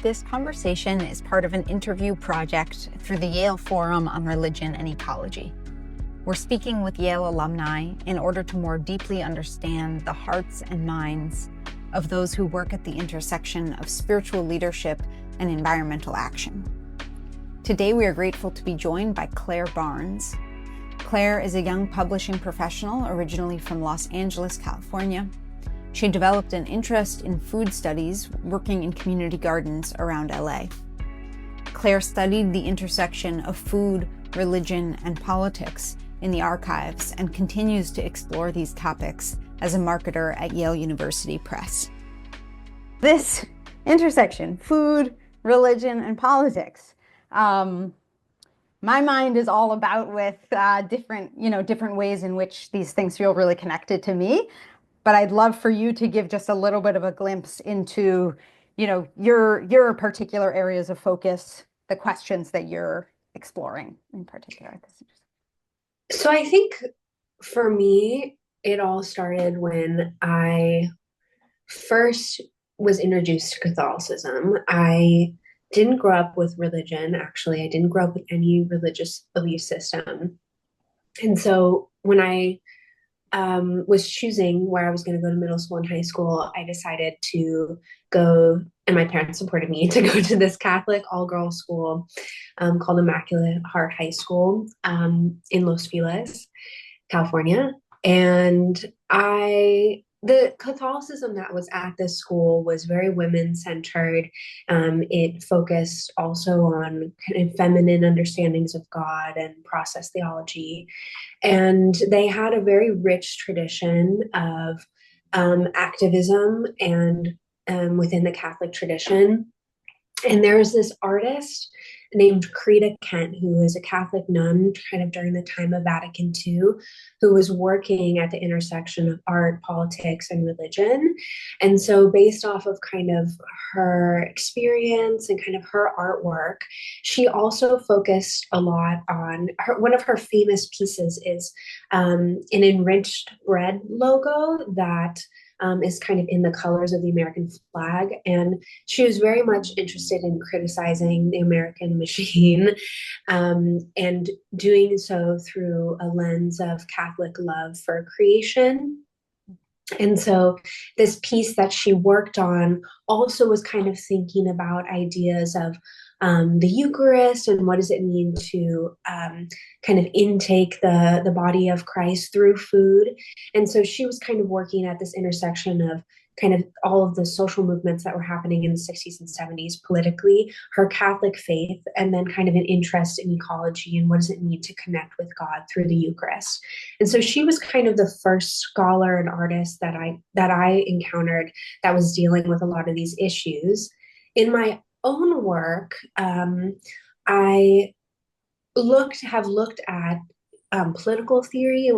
This conversation is part of an interview project through the Yale Forum on Religion and Ecology. We're speaking with Yale alumni in order to more deeply understand the hearts and minds of those who work at the intersection of spiritual leadership and environmental action. Today, we are grateful to be joined by Claire Barnes. Claire is a young publishing professional originally from Los Angeles, California. She developed an interest in food studies working in community gardens around LA. Claire studied the intersection of food, religion, and politics in the archives and continues to explore these topics as a marketer at Yale University Press. This intersection, food, religion, and politics, my mind is all about with different ways in which these things feel really connected to me. But I'd love for you to give just a little bit of a glimpse into, your particular areas of focus, the questions that you're exploring in particular. So I think for me, it all started when I first was introduced to Catholicism. I didn't grow up with religion, actually. I didn't grow up with any religious belief system. And so when I was choosing where I was going to go to middle school and high school, I decided to go, and my parents supported me to go to this Catholic all-girls school called Immaculate Heart High School in Los Feliz, California. And the Catholicism that was at this school was very women-centered. It focused also on kind of feminine understandings of God and process theology. And they had a very rich tradition of activism and within the Catholic tradition. And there's this artist named Corita Kent, who is a Catholic nun kind of during the time of Vatican II, who was working at the intersection of art, politics, and religion. And so based off of kind of her experience and kind of her artwork, she also focused a lot on one of her famous pieces is an enriched bread logo that is kind of in the colors of the American flag. And she was very much interested in criticizing the American machine and doing so through a lens of Catholic love for creation. And so this piece that she worked on also was kind of thinking about ideas of the Eucharist and what does it mean to kind of intake the body of Christ through food. And so she was kind of working at this intersection of kind of all of the social movements that were happening in the 60s and 70s politically, her Catholic faith, and then kind of an interest in ecology and what does it mean to connect with God through the Eucharist. And so she was kind of the first scholar and artist that I encountered that was dealing with a lot of these issues. In my own work, I have looked at political theory.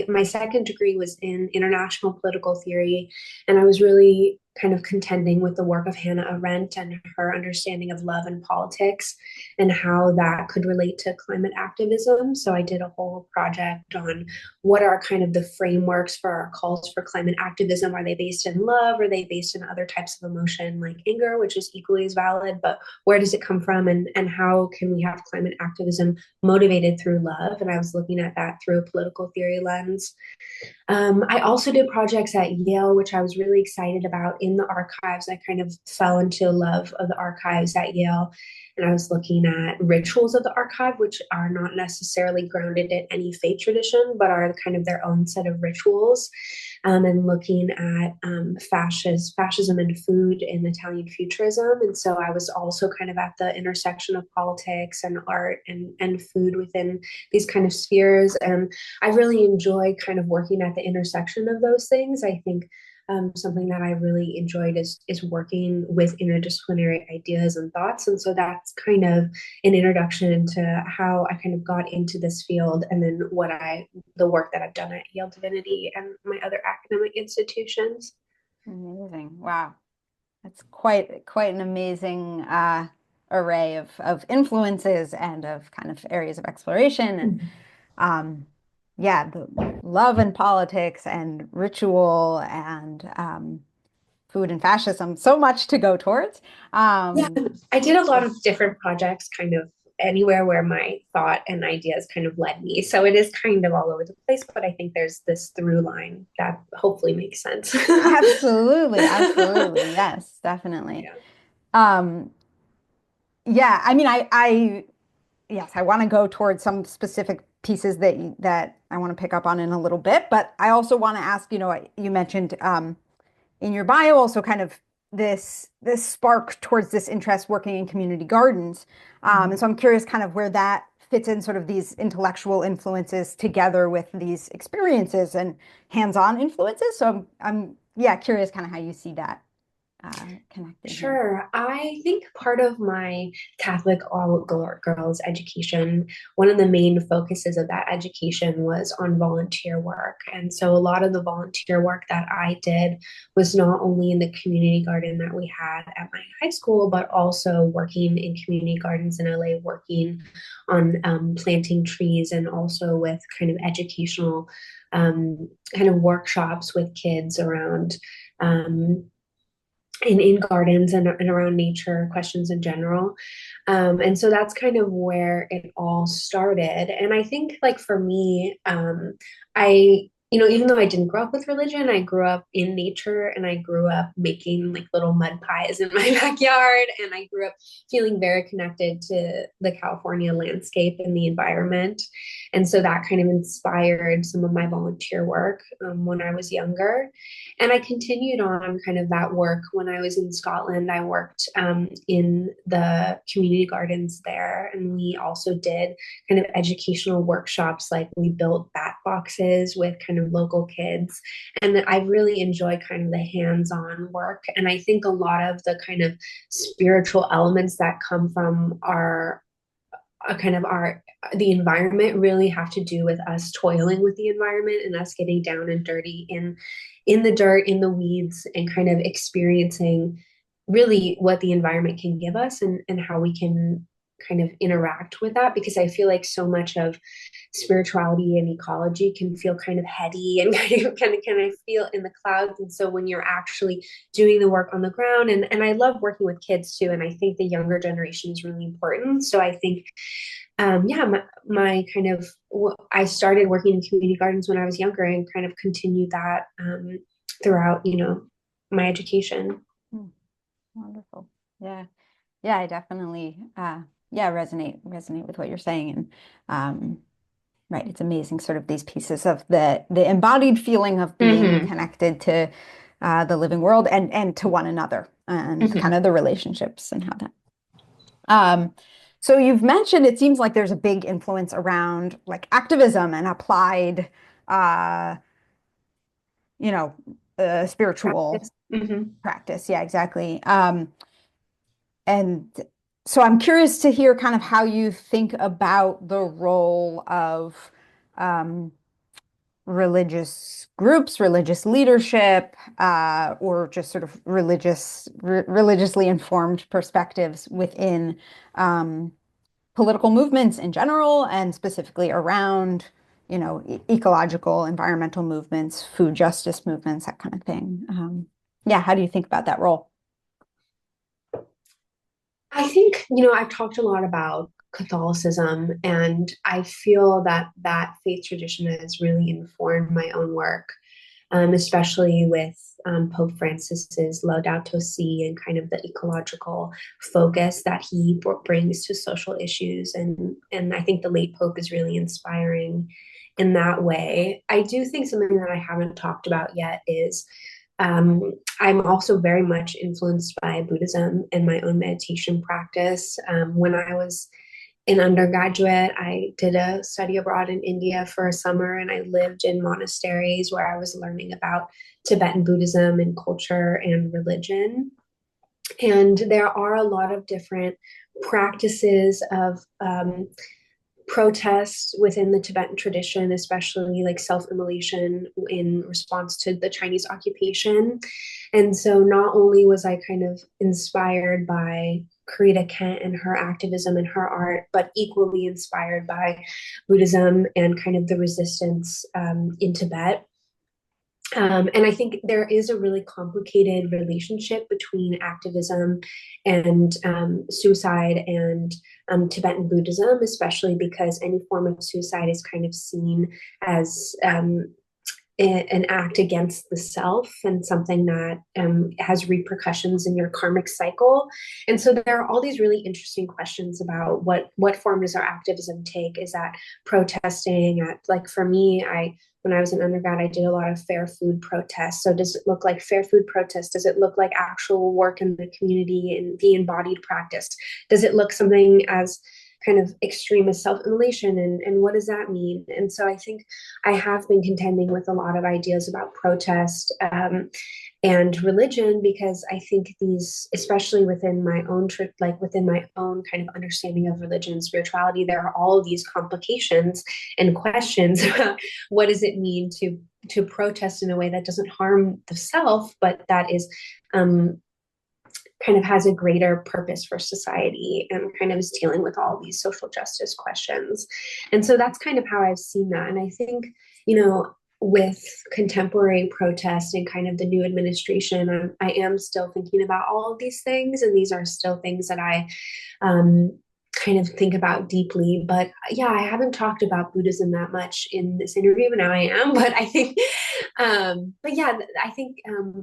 My second degree was in international political theory, and I was really kind of contending with the work of Hannah Arendt and her understanding of love and politics and how that could relate to climate activism. So I did a whole project on what are kind of the frameworks for our calls for climate activism. Are they based in love? Are they based in other types of emotion like anger, which is equally as valid, but where does it come from, and how can we have climate activism motivated through love? And I was looking at that through a political theory lens. I also did projects at Yale, which I was really excited about in the archives. I kind of fell into love of the archives at Yale. And I was looking at rituals of the archive, which are not necessarily grounded in any faith tradition, but are kind of their own set of rituals. And looking at fascism and food in Italian futurism. And so I was also kind of at the intersection of politics and art and food within these kind of spheres. And I really enjoy kind of working at the intersection of those things. I think something that I really enjoyed is working with interdisciplinary ideas and thoughts. And so that's kind of an introduction to how I kind of got into this field, and then the work that I've done at Yale Divinity and my other academic institutions. Amazing. Wow. That's quite an amazing array of influences and of kind of areas of exploration. And the love and politics and ritual and food and fascism, so much to go towards. Yeah, I did a lot of different projects, kind of anywhere where my thought and ideas kind of led me. So it is kind of all over the place, but I think there's this through line that hopefully makes sense. Absolutely, absolutely. Yes, definitely. Yeah. Um, yeah, I mean, yes, I want to go towards some specific pieces that I want to pick up on in a little bit, but I also want to ask, you mentioned in your bio also kind of this spark towards this interest working in community gardens. And so I'm curious kind of where that fits in sort of these intellectual influences together with these experiences and hands-on influences. So I'm yeah, curious kind of how you see that connecting here. Sure. I think part of my Catholic all girls education, one of the main focuses of that education was on volunteer work. And so a lot of the volunteer work that I did was not only in the community garden that we had at my high school, but also working in community gardens in LA, working on planting trees and also with kind of educational kind of workshops with kids around. Um, in gardens and around nature questions in general. And so that's kind of where it all started. And I think like for me, even though I didn't grow up with religion, I grew up in nature and I grew up making like little mud pies in my backyard. And I grew up feeling very connected to the California landscape and the environment. And so that kind of inspired some of my volunteer work when I was younger. And I continued on kind of that work when I was in Scotland. I worked in the community gardens there, and we also did kind of educational workshops, like we built bat boxes with kind of local kids. And I really enjoy kind of the hands-on work. And I think a lot of the kind of spiritual elements that come from our kind of our the environment really have to do with us toiling with the environment and us getting down and dirty in the dirt, in the weeds, and kind of experiencing really what the environment can give us and how we can kind of interact with that, because I feel like so much of spirituality and ecology can feel kind of heady and kind of feel in the clouds. And so when you're actually doing the work on the ground, and I love working with kids too, and I think the younger generation is really important. So I think yeah, my kind of, I started working in community gardens when I was younger and kind of continued that throughout, my education. Hmm, wonderful. Yeah. Yeah, I definitely yeah, resonate with what you're saying. And right, it's amazing sort of these pieces of the embodied feeling of being Mm-hmm. connected to the living world and to one another and kind Mm-hmm. of the relationships and how that. Um, so you've mentioned it seems like there's a big influence around like activism and applied uh, you know, spiritual Mm-hmm. practice. Yeah, exactly. And so I'm curious to hear kind of how you think about the role of um, religious groups, religious leadership, or just sort of religiously informed perspectives within political movements in general, and specifically around, ecological, environmental movements, food justice movements, that kind of thing. Yeah, how do you think about that role? I think, I've talked a lot about Catholicism, and I feel that that faith tradition has really informed my own work, especially with Pope Francis's Laudato Si and kind of the ecological focus that he brings to social issues. And I think the late Pope is really inspiring in that way. I do think something that I haven't talked about yet is I'm also very much influenced by Buddhism and my own meditation practice. When I was an undergraduate, I did a study abroad in India for a summer, and I lived in monasteries where I was learning about Tibetan Buddhism and culture and religion. And there are a lot of different practices of protests within the Tibetan tradition, especially like self-immolation in response to the Chinese occupation. And so not only was I kind of inspired by Corita Kent and her activism and her art, but equally inspired by Buddhism and kind of the resistance in Tibet. And I think there is a really complicated relationship between activism and suicide and Tibetan Buddhism, especially because any form of suicide is kind of seen as an act against the self and something that has repercussions in your karmic cycle. And so there are all these really interesting questions about what form does our activism take? Is that protesting? Like for me, I when I was an undergrad, I did a lot of fair food protests. So does it look like fair food protests? Does it look like actual work in the community and the embodied practice? Does it look something as kind of extreme as self-immolation, and what does that mean? And so I think I have been contending with a lot of ideas about protest and religion, because I think these, especially within my own like within my own kind of understanding of religion and spirituality, there are all of these complications and questions about what does it mean to protest in a way that doesn't harm the self, but that is kind of has a greater purpose for society and kind of is dealing with all these social justice questions. And so that's kind of how I've seen that. And I think, with contemporary protest and kind of the new administration, I am still thinking about all of these things. And these are still things that I kind of think about deeply. But yeah, I haven't talked about Buddhism that much in this interview, but now I am. But I think, but yeah, I think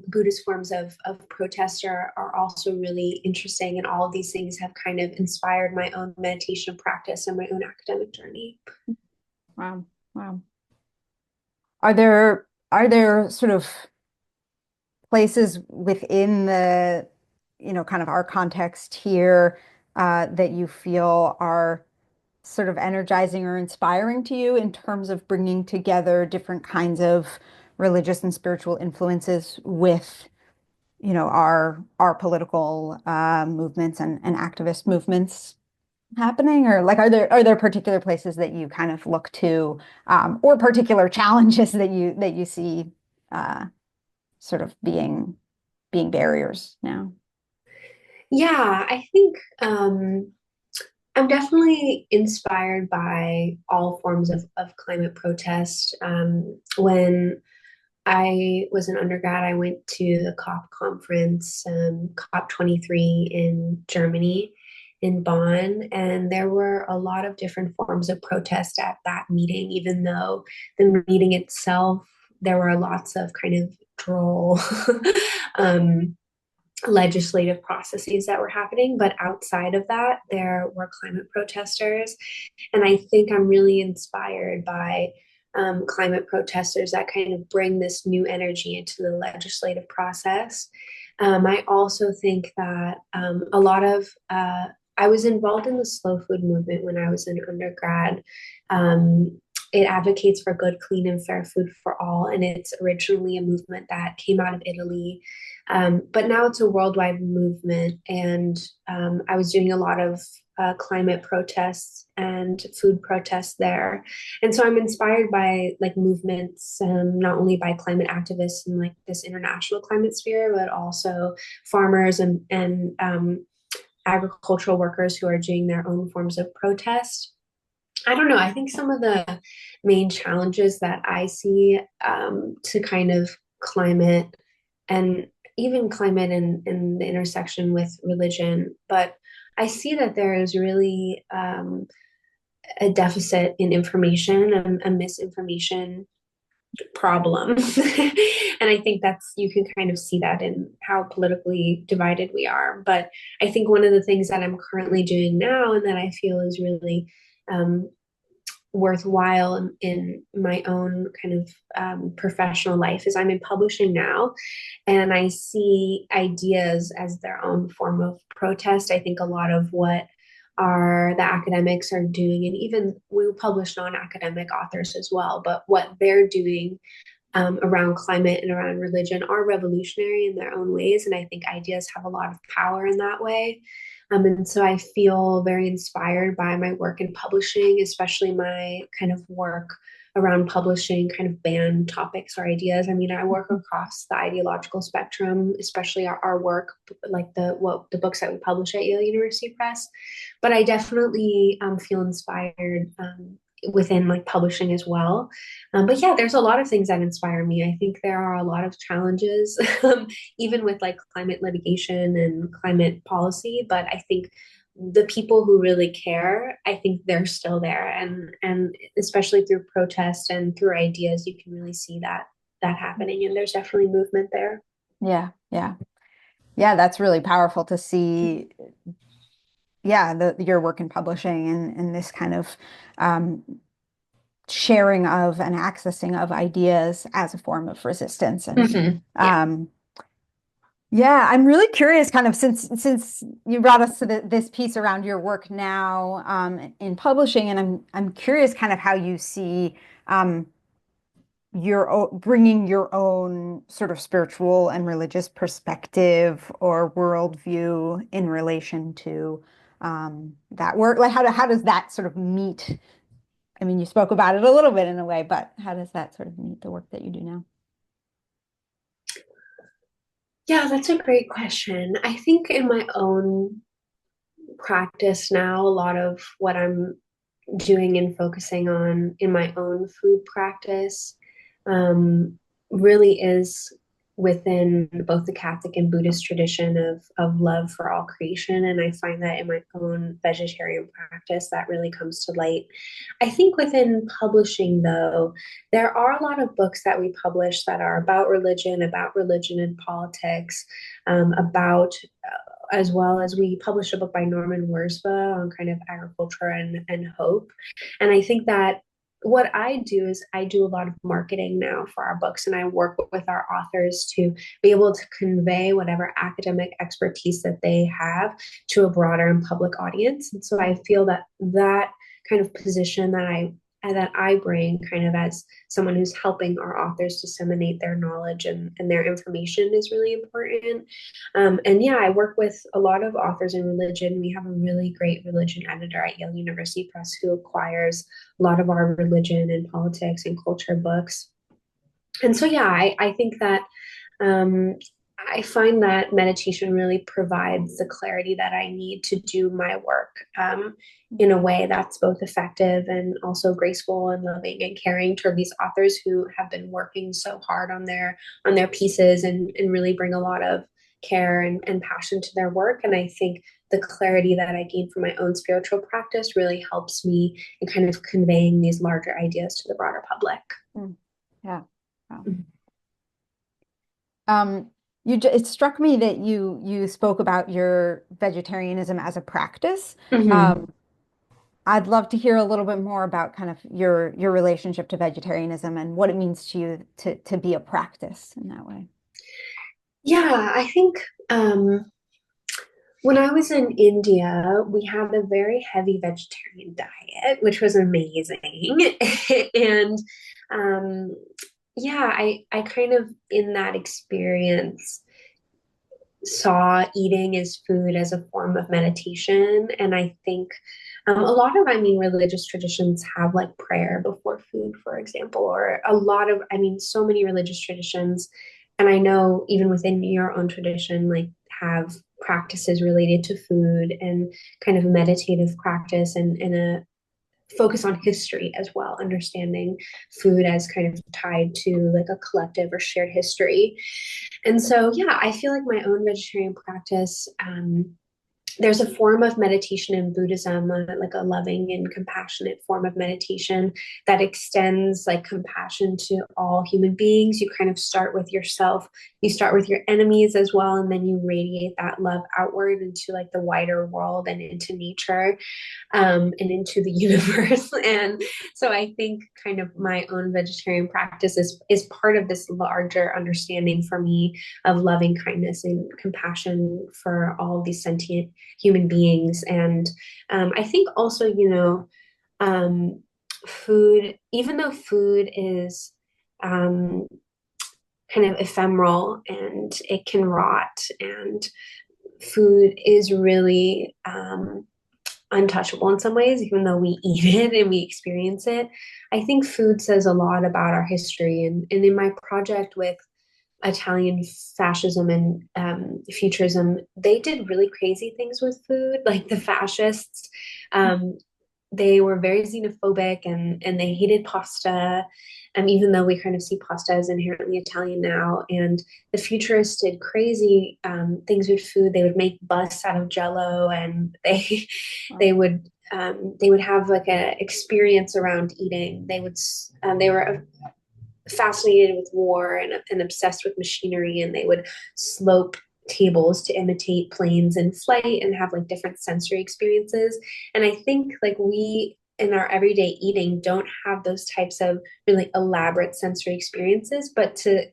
Buddhist forms of protest are also really interesting. And all of these things have kind of inspired my own meditation practice and my own academic journey. Wow. Wow. Are there sort of places within the, kind of our context here, that you feel are sort of energizing or inspiring to you in terms of bringing together different kinds of religious and spiritual influences with, our political movements and activist movements happening? Or like, are there particular places that you kind of look to, or particular challenges that you see sort of being barriers now? Yeah, I think I'm definitely inspired by all forms of climate protest. When I was an undergrad, I went to the COP conference, COP 23 in Germany, in Bonn, and there were a lot of different forms of protest at that meeting, even though the meeting itself, there were lots of kind of droll um, legislative processes that were happening. But outside of that, there were climate protesters. And I think I'm really inspired by climate protesters that kind of bring this new energy into the legislative process. I also think that a lot of, I was involved in the slow food movement when I was an undergrad. It advocates for good, clean, and fair food for all. And it's originally a movement that came out of Italy. But now it's a worldwide movement. And I was doing a lot of climate protests and food protests there. And so I'm inspired by like movements, not only by climate activists in like this international climate sphere, but also farmers and agricultural workers who are doing their own forms of protest. I don't know. I think some of the main challenges that I see to kind of climate, and even climate in the intersection with religion, but I see that there is really a deficit in information, a misinformation problem. And I think you can kind of see that in how politically divided we are. But I think one of the things that I'm currently doing now and that I feel is really um, worthwhile in my own kind of professional life is I'm in publishing now, and I see ideas as their own form of protest. I think a lot of what the academics are doing, and even we publish non-academic authors as well, but what they're doing around climate and around religion are revolutionary in their own ways. And I think ideas have a lot of power in that way. And so I feel very inspired by my work in publishing, especially my kind of work around publishing kind of banned topics or ideas. I mean, I work across the ideological spectrum, especially our work, like the books that we publish at Yale University Press. But I definitely feel inspired within like publishing as well. But yeah, there's a lot of things that inspire me. I think there are a lot of challenges, even with like climate litigation and climate policy. But I think the people who really care, I think they're still there, and especially through protest and through ideas, you can really see that happening. And there's definitely movement there. Yeah, yeah. Yeah, that's really powerful to see. Yeah, your work in publishing and this kind of um, sharing of and accessing of ideas as a form of resistance. And Yeah. um, yeah, I'm really curious, kind of since you brought us to this piece around your work now in publishing, and I'm curious, kind of how you see um, bringing your own sort of spiritual and religious perspective or worldview in relation to that work. Like, how does that sort of meet? I mean, you spoke about it a little bit in a way, but how does that sort of meet the work that you do now? Yeah, that's a great question. I think in my own practice now, a lot of what I'm doing and focusing on in my own food practice really is within both the Catholic and Buddhist tradition of love for all creation. And I find that in my own vegetarian practice, that really comes to light. I think within publishing, though, there are a lot of books that we publish that are about religion and politics, about as well as we published a book by Norman Wurzba on kind of agriculture and hope. And I think that what I do is I do a lot of marketing now for our books, and I work with our authors to be able to convey whatever academic expertise that they have to a broader and public audience. And so I feel that that kind of position that I bring kind of as someone who's helping our authors disseminate their knowledge and their information is really important. And yeah, I work with a lot of authors in religion. We have a really great religion editor at Yale University Press who acquires a lot of our religion and politics and culture books. And so, yeah, I think that um, I find that meditation really provides the clarity that I need to do my work in a way that's both effective and also graceful and loving and caring toward these authors who have been working so hard on their pieces and really bring a lot of care and passion to their work. And I think the clarity that I gain from my own spiritual practice really helps me in kind of conveying these larger ideas to the broader public. Mm. Yeah. Wow. It struck me that you spoke about your vegetarianism as a practice. Mm-hmm. Um, I'd love to hear a little bit more about kind of your relationship to vegetarianism and what it means to you to be a practice in that way. Yeah, I think when I was in India, we had a very heavy vegetarian diet, which was amazing. And um, yeah, I kind of in that experience saw eating as food as a form of meditation. And I think a lot of, I mean, religious traditions have like prayer before food, for example, or a lot of, I mean, so many religious traditions. And I know even within your own tradition, like have practices related to food and kind of meditative practice and a focus on history as well, understanding food as kind of tied to like a collective or shared history. And so, yeah, I feel like my own vegetarian practice, there's a form of meditation in Buddhism, like a loving and compassionate form of meditation that extends like compassion to all human beings. You kind of start with yourself, you start with your enemies as well, and then you radiate that love outward into like the wider world and into nature and into the universe. And so I think kind of my own vegetarian practice is part of this larger understanding for me of loving kindness and compassion for all of these sentient human beings. And I think also, food, even though food is um, kind of ephemeral and it can rot, and food is really untouchable in some ways, even though we eat it and we experience it. I think food says a lot about our history. And in my project with Italian fascism and futurism, they did really crazy things with food. Like the fascists um, they were very xenophobic and they hated pasta. Even though we kind of see pasta as inherently Italian now, and the futurists did crazy things with food. They would make busts out of Jello, and they would they would have like a experience around eating. They were fascinated with war and obsessed with machinery, and they would slope tables to imitate planes in flight and have like different sensory experiences. And I think like we in our everyday eating don't have those types of really elaborate sensory experiences, but to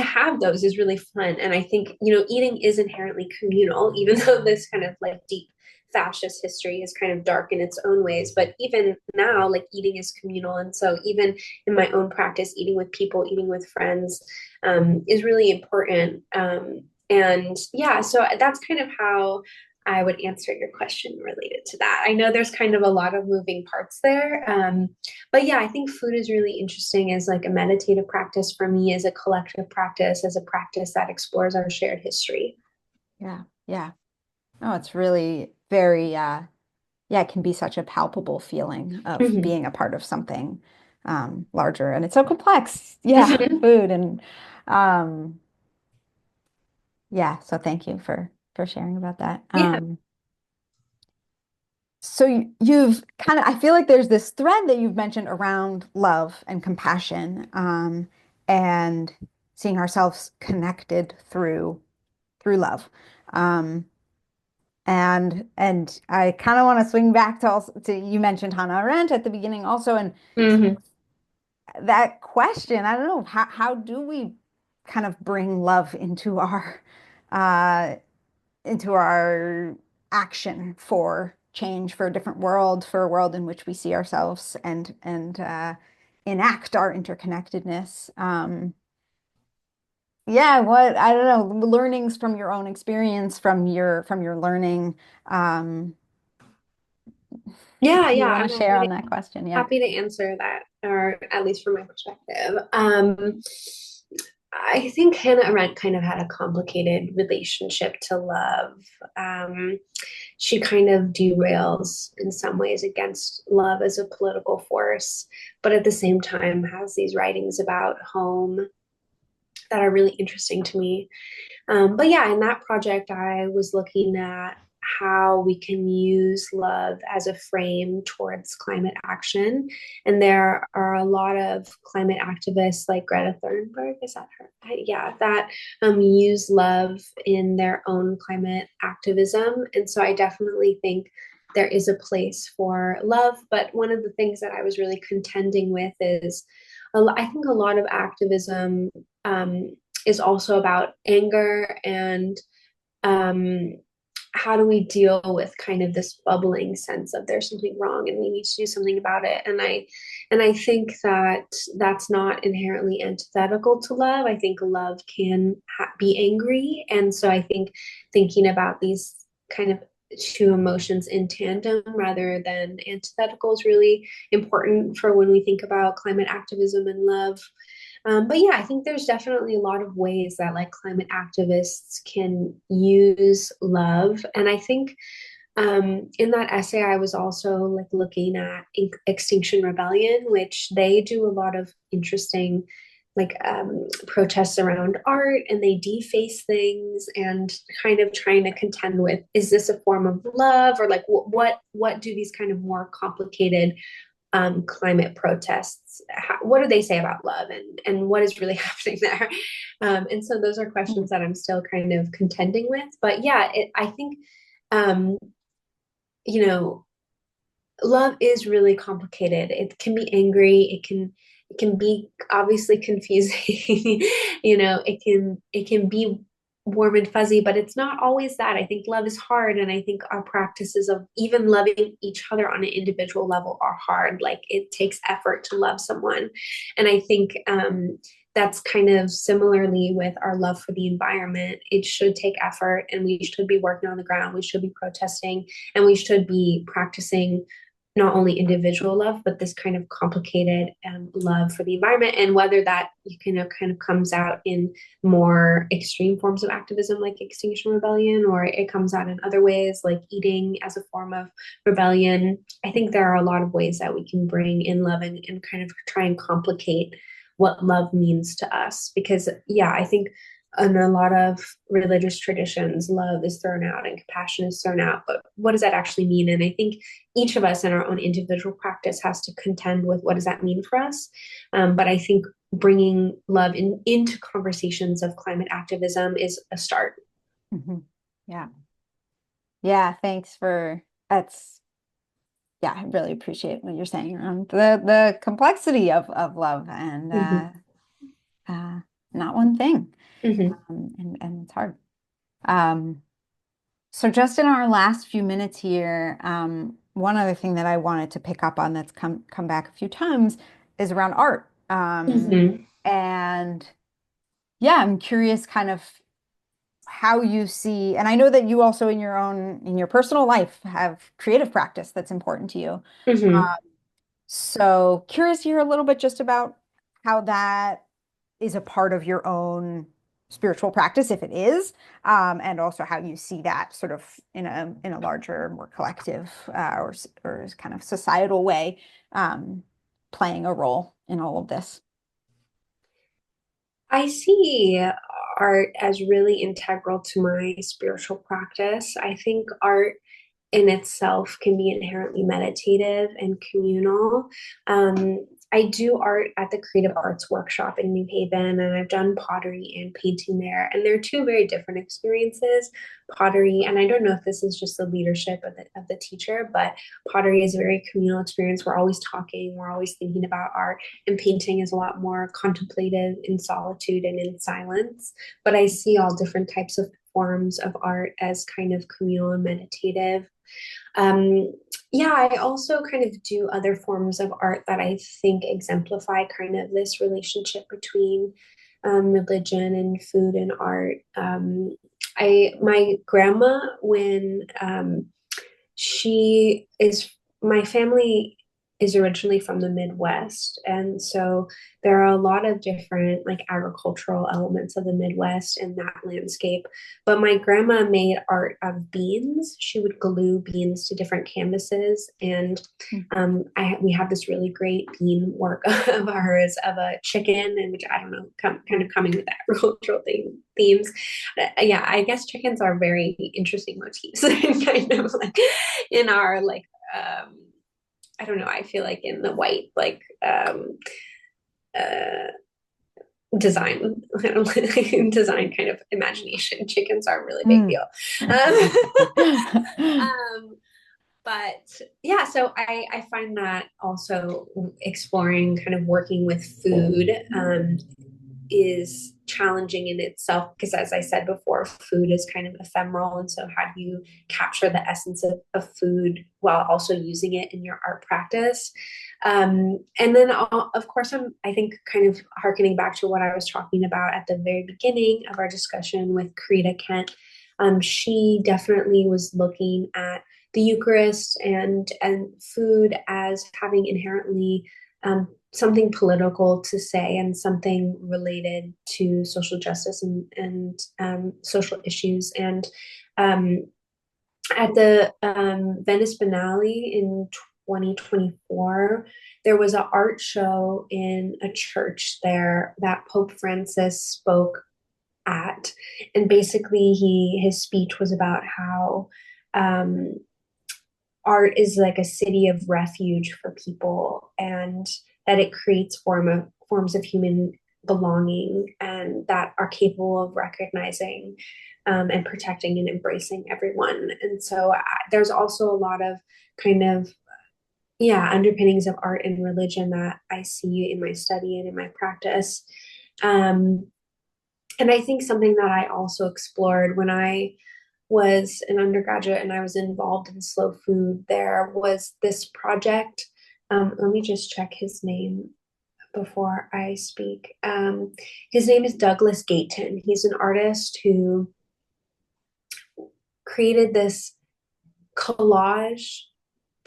have those is really fun. And I think, eating is inherently communal, even though this kind of like deep fascist history is kind of dark in its own ways. But even now, like eating is communal. And so even in my own practice, eating with people, eating with friends is really important. And yeah, so that's kind of how I would answer your question related to that. I know there's kind of a lot of moving parts there. But yeah, I think food is really interesting as like a meditative practice for me, as a collective practice, as a practice that explores our shared history. Yeah, yeah. Oh, it's really very, yeah, it can be such a palpable feeling of Mhm. being a part of something larger. And it's so complex. Yeah, food and yeah, so thank you for sharing about that. Yeah. So you've kind of, I feel like there's this thread that you've mentioned around love and compassion, and seeing ourselves connected through love. Um, and I kind of want to swing back to also to you mentioned Hannah Arendt at the beginning also, and Mhm. that question, I don't know, how do we kind of bring love uh into our action for change, for a different world, for a world in which we see ourselves and enact our interconnectedness. Yeah, what I don't know, learnings from your own experience, from your learning. Yeah, Do you yeah, want to I'm share on that question? Yeah. happy to answer that, or at least from my perspective. I think Hannah Arendt kind of had a complicated relationship to love. Um, she kind of derails in some ways against love as a political force, but at the same time has these writings about home that are really interesting to me. But yeah, in that project, I was looking at how we can use love as a frame towards climate action. And there are a lot of climate activists like Greta Thunberg, is that her? Yeah, that use love in their own climate activism. And so I definitely think there is a place for love. But one of the things that I was really contending with is I think a lot of activism is also about anger and um, how do we deal with kind of this bubbling sense of there's something wrong and we need to do something about it. And I think that that's not inherently antithetical to love. I think love can be angry, and so I think thinking about these kind of two emotions in tandem rather than antithetical is really important for when we think about climate activism and love. But yeah, I think there's definitely a lot of ways that like climate activists can use love. And I think in that essay, I was also like looking at Extinction Rebellion, which they do a lot of interesting like protests around art, and they deface things and kind of trying to contend with, is this a form of love, or like what do these kind of more complicated climate protests, what do they say about love, and what is really happening there? And so those are questions that I'm still kind of contending with. But yeah, I think um, you know love is really complicated. It can be angry, it can be obviously confusing. It can be warm and fuzzy, but it's not always that. I think love is hard, and I think our practices of even loving each other on an individual level are hard. Like it takes effort to love someone. And I think that's kind of similarly with our love for the environment. It should take effort, and we should be working on the ground, we should be protesting, and we should be practicing not only individual love, but this kind of complicated love for the environment, and whether that kind of comes out in more extreme forms of activism like Extinction Rebellion, or it comes out in other ways like eating as a form of rebellion. I think there are a lot of ways that we can bring in love and kind of try and complicate what love means to us. Because, yeah, I think in a lot of religious traditions, love is thrown out and compassion is thrown out. But what does that actually mean? And I think each of us in our own individual practice has to contend with what does that mean for us. But I think bringing love into conversations of climate activism is a start. Mm-hmm. Yeah. Yeah. Thanks for that's. Yeah, I really appreciate what you're saying around the complexity of love and Mm-hmm. uh, not one thing, Mm-hmm. and it's hard. Um, so just in our last few minutes here, one other thing that I wanted to pick up on that's come back a few times is around art. Mm-hmm. And yeah, I'm curious kind of how you see, and I know that you also in your personal life have creative practice that's important to you. Mm-hmm. So curious to hear a little bit just about how that is a part of your own spiritual practice, if it is, and also how you see that sort of in a larger, more collective or kind of societal way, playing a role in all of this. I see art as really integral to my spiritual practice. I think art in itself can be inherently meditative and communal. I do art at the Creative Arts Workshop in New Haven, and I've done pottery and painting there. And they're two very different experiences. Pottery, and I don't know if this is just the leadership of the teacher, but pottery is a very communal experience. We're always talking, we're always thinking about art, and painting is a lot more contemplative in solitude and in silence. But I see all different types of forms of art as kind of communal and meditative. um, yeah, I also kind of do other forms of art that I think exemplify kind of this relationship between religion and food and art. My grandma, when she is my family is originally from the Midwest, and so there are a lot of different like agricultural elements of the Midwest in that landscape. But my grandma made art of beans. She would glue beans to different canvases, and we have this really great bean work of hers of a chicken, and which I don't know, kind of coming with agricultural themes. Yeah, I guess chickens are very interesting motifs, kind of like in our like I don't know, I feel like in the white like uh design design kind of imagination, chickens are a really big Mm. deal. um, um but yeah, so I find that also exploring kind of working with food is challenging in itself, because as I said before, food is kind of ephemeral, and so how do you capture the essence of food while also using it in your art practice? And then of course I think kind of harkening back to what I was talking about at the very beginning of our discussion with Corita Kent. She definitely was looking at the Eucharist and food as having inherently something political to say and something related to social justice and social issues. And um, at the Venice Biennale in 2024, there was an art show in a church there that Pope Francis spoke at, and basically his speech was about how um, art is like a city of refuge for people, and that it creates forms of human belonging and that are capable of recognizing and protecting and embracing everyone. And so there's also a lot of kind of yeah underpinnings of art and religion that I see in my study and in my practice. um, and I think something that I also explored when I was an undergraduate and I was involved in slow food, there was this project. Let me just check his name before I speak. His name is Douglas Gayeton. He's an artist who created this collage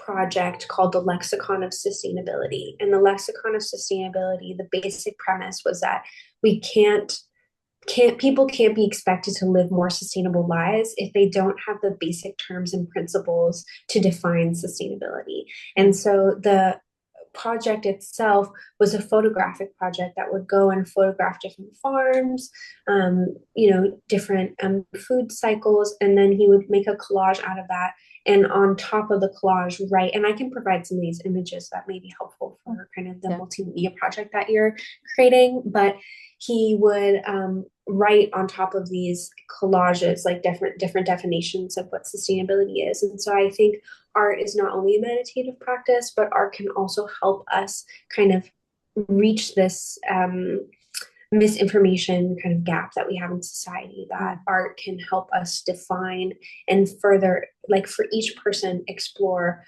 project called the Lexicon of Sustainability. And the Lexicon of Sustainability, the basic premise was that we people can't be expected to live more sustainable lives if they don't have the basic terms and principles to define sustainability. And so the project itself was a photographic project that would go and photograph different farms, different food cycles, and then he would make a collage out of that. And on top of the collage, write, and I can provide some of these images that may be helpful for kind of the multimedia project that you're creating, but he would write on top of these collages like different definitions of what sustainability is. And so I think art is not only a meditative practice, but art can also help us kind of reach this misinformation kind of gap that we have in society, that art can help us define and further, like for each person, explore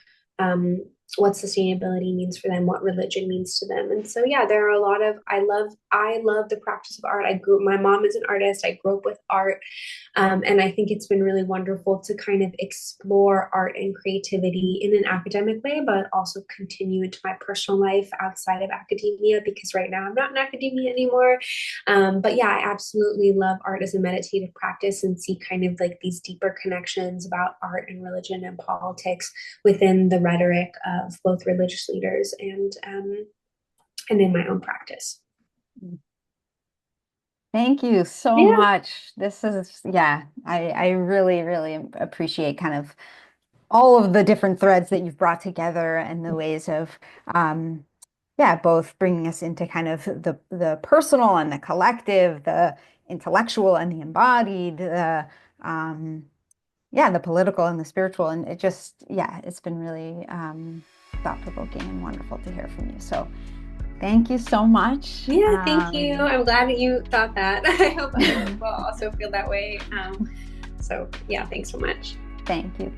what sustainability means for them, what religion means to them. And so yeah, there are a lot of I love the practice of art. My mom is an artist. I grew up with art. And I think it's been really wonderful to kind of explore art and creativity in an academic way, but also continue into my personal life outside of academia, because right now I'm not in academia anymore. But yeah, I absolutely love art as a meditative practice and see kind of like these deeper connections about art and religion and politics within the rhetoric of both religious leaders and in my own practice. Thank you so much. This is, I really, really appreciate kind of all of the different threads that you've brought together and the ways of, both bringing us into kind of the personal and the collective, the intellectual and the embodied, the political and the spiritual. And it just, it's been really thought-provoking and wonderful to hear from you. So thank you so much. Yeah, thank you. I'm glad that you thought that. I hope other people also feel that way. So yeah, thanks so much. Thank you.